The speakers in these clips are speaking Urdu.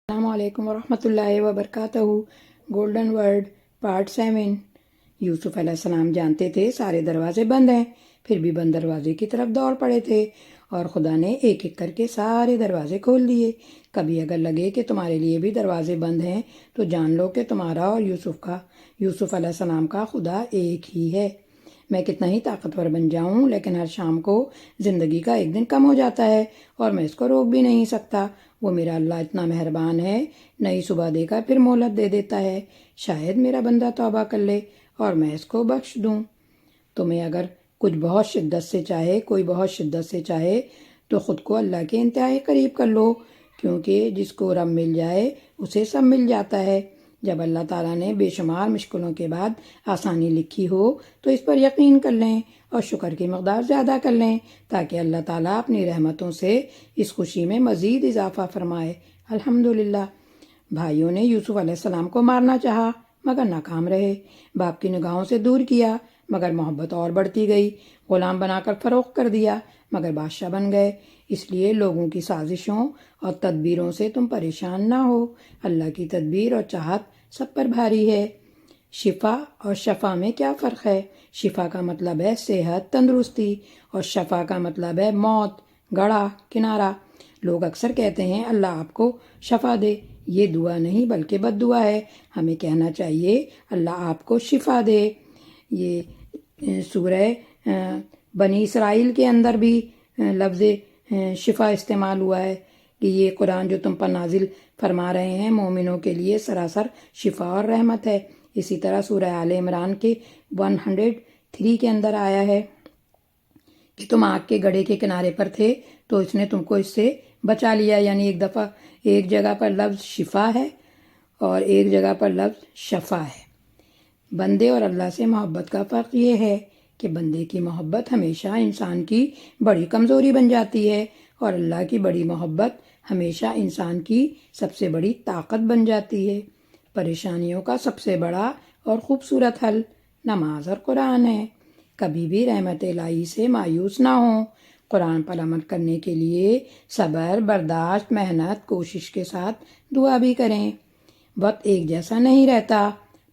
السلام علیکم ورحمۃ اللہ وبرکاتہ۔ Golden word part 7۔ یوسف علیہ السلام جانتے تھے سارے دروازے بند ہیں، پھر بھی بند دروازے کی طرف دوڑ پڑے تھے اور خدا نے ایک ایک کر کے سارے دروازے کھول دیے۔ کبھی اگر لگے کہ تمہارے لیے بھی دروازے بند ہیں تو جان لو کہ تمہارا اور یوسف علیہ السلام کا خدا ایک ہی ہے۔ میں کتنا ہی طاقتور بن جاؤں لیکن ہر شام کو زندگی کا ایک دن کم ہو جاتا ہے اور میں اس کو روک بھی نہیں سکتا۔ وہ میرا اللہ اتنا مہربان ہے، نئی صبح دے کر پھر مہلت دے دیتا ہے۔ شاید میرا بندہ توبہ کر لے اور میں اس کو بخش دوں۔ تمہیں اگر کوئی بہت شدت سے چاہے تو خود کو اللہ کے انتہائی قریب کر لو، کیونکہ جس کو رب مل جائے اسے سب مل جاتا ہے۔ جب اللہ تعالیٰ نے بے شمار مشکلوں کے بعد آسانی لکھی ہو تو اس پر یقین کر لیں اور شکر کی مقدار زیادہ کر لیں تاکہ اللہ تعالیٰ اپنی رحمتوں سے اس خوشی میں مزید اضافہ فرمائے۔ الحمدللہ۔ بھائیوں نے یوسف علیہ السلام کو مارنا چاہا مگر ناکام رہے، باپ کی نگاہوں سے دور کیا مگر محبت اور بڑھتی گئی، غلام بنا کر فروخت کر دیا مگر بادشاہ بن گئے۔ اس لیے لوگوں کی سازشوں اور تدبیروں سے تم پریشان نہ ہو، اللہ کی تدبیر اور چاہت سب پر بھاری ہے۔ شفا اور شفا میں کیا فرق ہے؟ شفا کا مطلب ہے صحت، تندرستی، اور شفا کا مطلب ہے موت، گڑھا، کنارہ۔ لوگ اکثر کہتے ہیں اللہ آپ کو شفا دے، یہ دعا نہیں بلکہ بد دعا ہے۔ ہمیں کہنا چاہیے اللہ آپ کو شفا دے۔ یہ سورہ بنی اسرائیل کے اندر بھی لفظ شفا استعمال ہوا ہے کہ یہ قرآن جو تم پر نازل فرما رہے ہیں مومنوں کے لیے سراسر شفا اور رحمت ہے۔ اسی طرح سورہ آل عمران کے 103 کے اندر آیا ہے کہ تم آگ کے گڑھے کے کنارے پر تھے تو اس نے تم کو اس سے بچا لیا، یعنی ایک جگہ پر لفظ شفا ہے اور ایک جگہ پر لفظ شفا ہے۔ بندے اور اللہ سے محبت کا فرق یہ ہے کہ بندے کی محبت ہمیشہ انسان کی بڑی کمزوری بن جاتی ہے اور اللہ کی بڑی محبت ہمیشہ انسان کی سب سے بڑی طاقت بن جاتی ہے۔ پریشانیوں کا سب سے بڑا اور خوبصورت حل نماز اور قرآن ہے۔ کبھی بھی رحمت الہی سے مایوس نہ ہوں۔ قرآن پر عمل کرنے کے لیے صبر، برداشت، محنت، کوشش کے ساتھ دعا بھی کریں۔ وقت ایک جیسا نہیں رہتا۔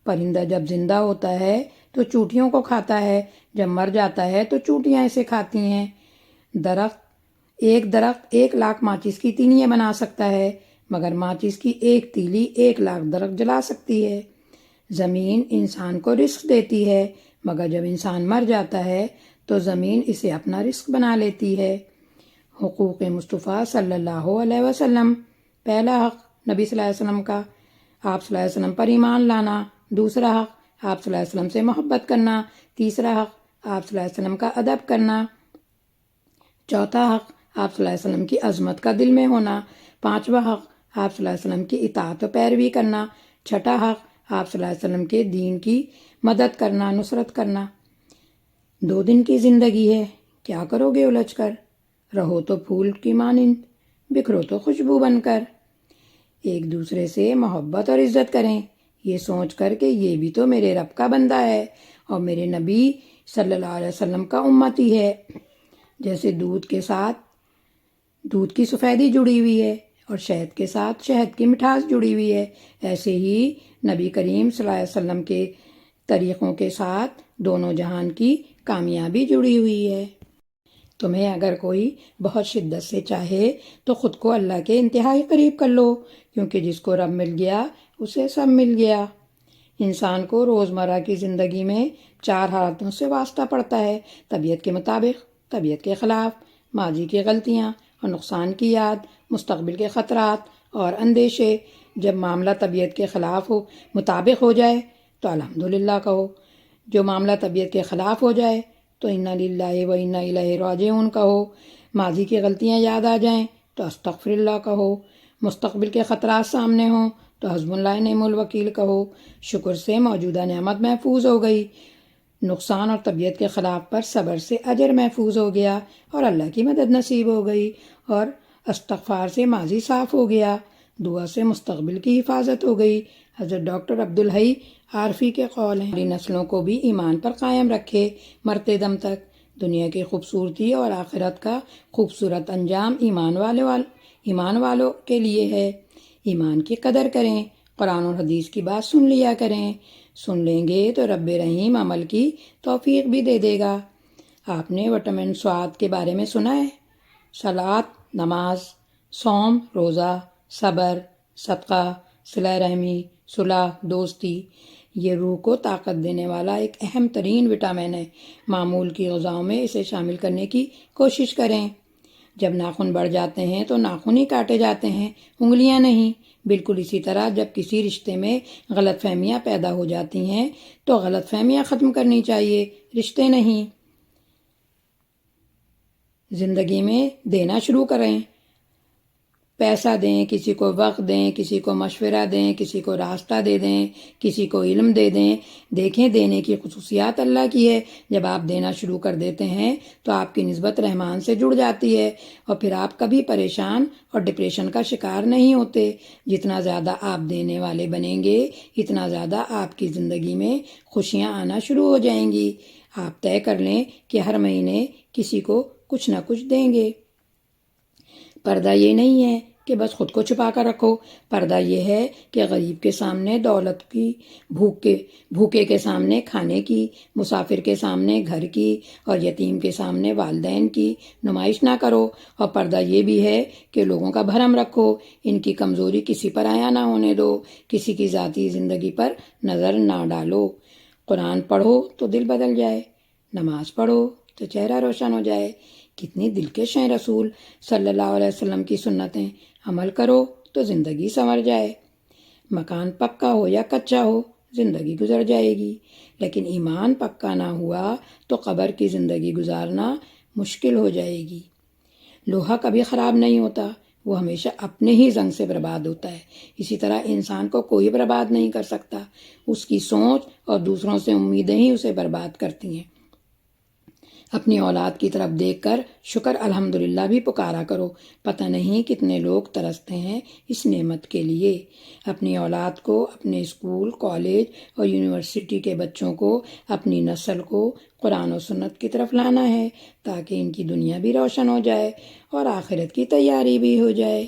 پرندہ جب زندہ ہوتا ہے تو چونٹیوں کو کھاتا ہے، جب مر جاتا ہے تو چونٹیاں اسے کھاتی ہیں۔ ایک درخت 1,00,000 ماچس کی تینیاں بنا سکتا ہے مگر ماچس کی ایک تیلی 1,00,000 درخت جلا سکتی ہے۔ زمین انسان کو رزق دیتی ہے مگر جب انسان مر جاتا ہے تو زمین اسے اپنا رزق بنا لیتی ہے۔ حقوق مصطفیٰ صلی اللہ علیہ وسلم۔ پہلا حق نبی صلی اللہ علیہ وسلم کا، آپ صلی اللہ علیہ وسلم پر ایمان لانا۔ دوسرا حق آپ صلی اللہ علیہ وسلم سے محبت کرنا۔ تیسرا حق آپ صلی اللہ علیہ وسلم کا ادب کرنا۔ چوتھا حق آپ صلی اللہ علیہ وسلم کی عظمت کا دل میں ہونا۔ پانچواں حق آپ صلی اللہ علیہ وسلم کی اطاعت و پیروی کرنا۔ چھٹا حق آپ صلی اللہ علیہ وسلم کے دین کی مدد کرنا، نصرت کرنا۔ 2 دن کی زندگی ہے، کیا کرو گے الجھ کر؟ رہو تو پھول کی مانند، بکھرو تو خوشبو بن کر۔ ایک دوسرے سے محبت اور عزت کریں، یہ سوچ کر کہ یہ بھی تو میرے رب کا بندہ ہے اور میرے نبی صلی اللہ علیہ وسلم کا امتی ہے۔ جیسے دودھ کے ساتھ دودھ کی سفیدی جڑی ہوئی ہے اور شہد کے ساتھ شہد کی مٹھاس جڑی ہوئی ہے، ایسے ہی نبی کریم صلی اللہ علیہ وسلم کے طریقوں کے ساتھ دونوں جہان کی کامیابی جڑی ہوئی ہے۔ تمہیں اگر کوئی بہت شدت سے چاہے تو خود کو اللہ کے انتہائی قریب کر لو، کیونکہ جس کو رب مل گیا اسے سب مل گیا۔ انسان کو روزمرہ کی زندگی میں 4 حالتوں سے واسطہ پڑتا ہے: طبیعت کے مطابق، طبیعت کے خلاف، ماضی کی غلطیاں اور نقصان کی یاد، مستقبل کے خطرات اور اندیشے۔ جب معاملہ طبیعت کے مطابق ہو جائے تو الحمدللہ کہو، جو معاملہ طبیعت کے خلاف ہو جائے تو انا للہ و انا الیہ راجعون کہو، ماضی کی غلطیاں یاد آ جائیں تو استغفر اللہ کہو، مستقبل کے خطرات سامنے ہوں تو حسب اللہ نعم الوکیل کہو۔ شکر سے موجودہ نعمت محفوظ ہو گئی، نقصان اور طبیعت کے خلاف پر صبر سے اجر محفوظ ہو گیا اور اللہ کی مدد نصیب ہو گئی، اور استغفار سے ماضی صاف ہو گیا، دعا سے مستقبل کی حفاظت ہو گئی۔ حضرت ڈاکٹر عبدالحی عارفی کے قول ہیں، ہماری نسلوں کو بھی ایمان پر قائم رکھے مرتے دم تک۔ دنیا کی خوبصورتی اور آخرت کا خوبصورت انجام ایمان والوں کے لیے ہے۔ ایمان کی قدر کریں، قرآن اور حدیث کی بات سن لیا کریں، سن لیں گے تو رب رحیم عمل کی توفیق بھی دے دے گا۔ آپ نے وٹامن سواد کے بارے میں سنا ہے؟ صلاۃ نماز، صوم روزہ، صبر، صدقہ، صلہ رحمی، صلح دوستی، یہ روح کو طاقت دینے والا ایک اہم ترین وٹامن ہے۔ معمول کی غذاؤں میں اسے شامل کرنے کی کوشش کریں۔ جب ناخن بڑھ جاتے ہیں تو ناخن ہی کاٹے جاتے ہیں، انگلیاں نہیں۔ بالکل اسی طرح جب کسی رشتے میں غلط فہمیاں پیدا ہو جاتی ہیں تو غلط فہمیاں ختم کرنی چاہیے، رشتے نہیں۔ زندگی میں دینا شروع کریں، پیسہ دیں، کسی کو وقت دیں، کسی کو مشورہ دیں، کسی کو راستہ دے دیں، کسی کو علم دے دیں۔ دیکھیں دینے کی خصوصیات اللہ کی ہے۔ جب آپ دینا شروع کر دیتے ہیں تو آپ کی نسبت رحمان سے جڑ جاتی ہے اور پھر آپ کبھی پریشان اور ڈپریشن کا شکار نہیں ہوتے۔ جتنا زیادہ آپ دینے والے بنیں گے اتنا زیادہ آپ کی زندگی میں خوشیاں آنا شروع ہو جائیں گی۔ آپ طے کر لیں کہ ہر مہینے کسی کو کچھ نہ کچھ دیں گے۔ پردہ یہ نہیں ہے کہ بس خود کو چھپا کر رکھو، پردہ یہ ہے کہ غریب کے سامنے دولت کی، بھوکے کے سامنے کھانے کی، مسافر کے سامنے گھر کی اور یتیم کے سامنے والدین کی نمائش نہ کرو۔ اور پردہ یہ بھی ہے کہ لوگوں کا بھرم رکھو، ان کی کمزوری کسی پر عیاں نہ ہونے دو، کسی کی ذاتی زندگی پر نظر نہ ڈالو۔ قرآن پڑھو تو دل بدل جائے، نماز پڑھو تو چہرہ روشن ہو جائے۔ کتنی دلکش ہیں رسول صلی اللہ علیہ وسلم کی سنتیں، عمل کرو تو زندگی سنور جائے۔ مکان پکا ہو یا کچا ہو، زندگی گزر جائے گی، لیکن ایمان پکا نہ ہوا تو قبر کی زندگی گزارنا مشکل ہو جائے گی۔ لوہا کبھی خراب نہیں ہوتا، وہ ہمیشہ اپنے ہی زنگ سے برباد ہوتا ہے۔ اسی طرح انسان کو کوئی برباد نہیں کر سکتا، اس کی سوچ اور دوسروں سے امیدیں ہی اسے برباد کرتی ہیں۔ اپنی اولاد کی طرف دیکھ کر شکر الحمدللہ بھی پکارا کرو، پتہ نہیں کتنے لوگ ترستے ہیں اس نعمت کے لیے۔ اپنی اولاد کو، اپنے اسکول، کالج اور یونیورسٹی کے بچوں کو، اپنی نسل کو قرآن و سنت کی طرف لانا ہے تاکہ ان کی دنیا بھی روشن ہو جائے اور آخرت کی تیاری بھی ہو جائے۔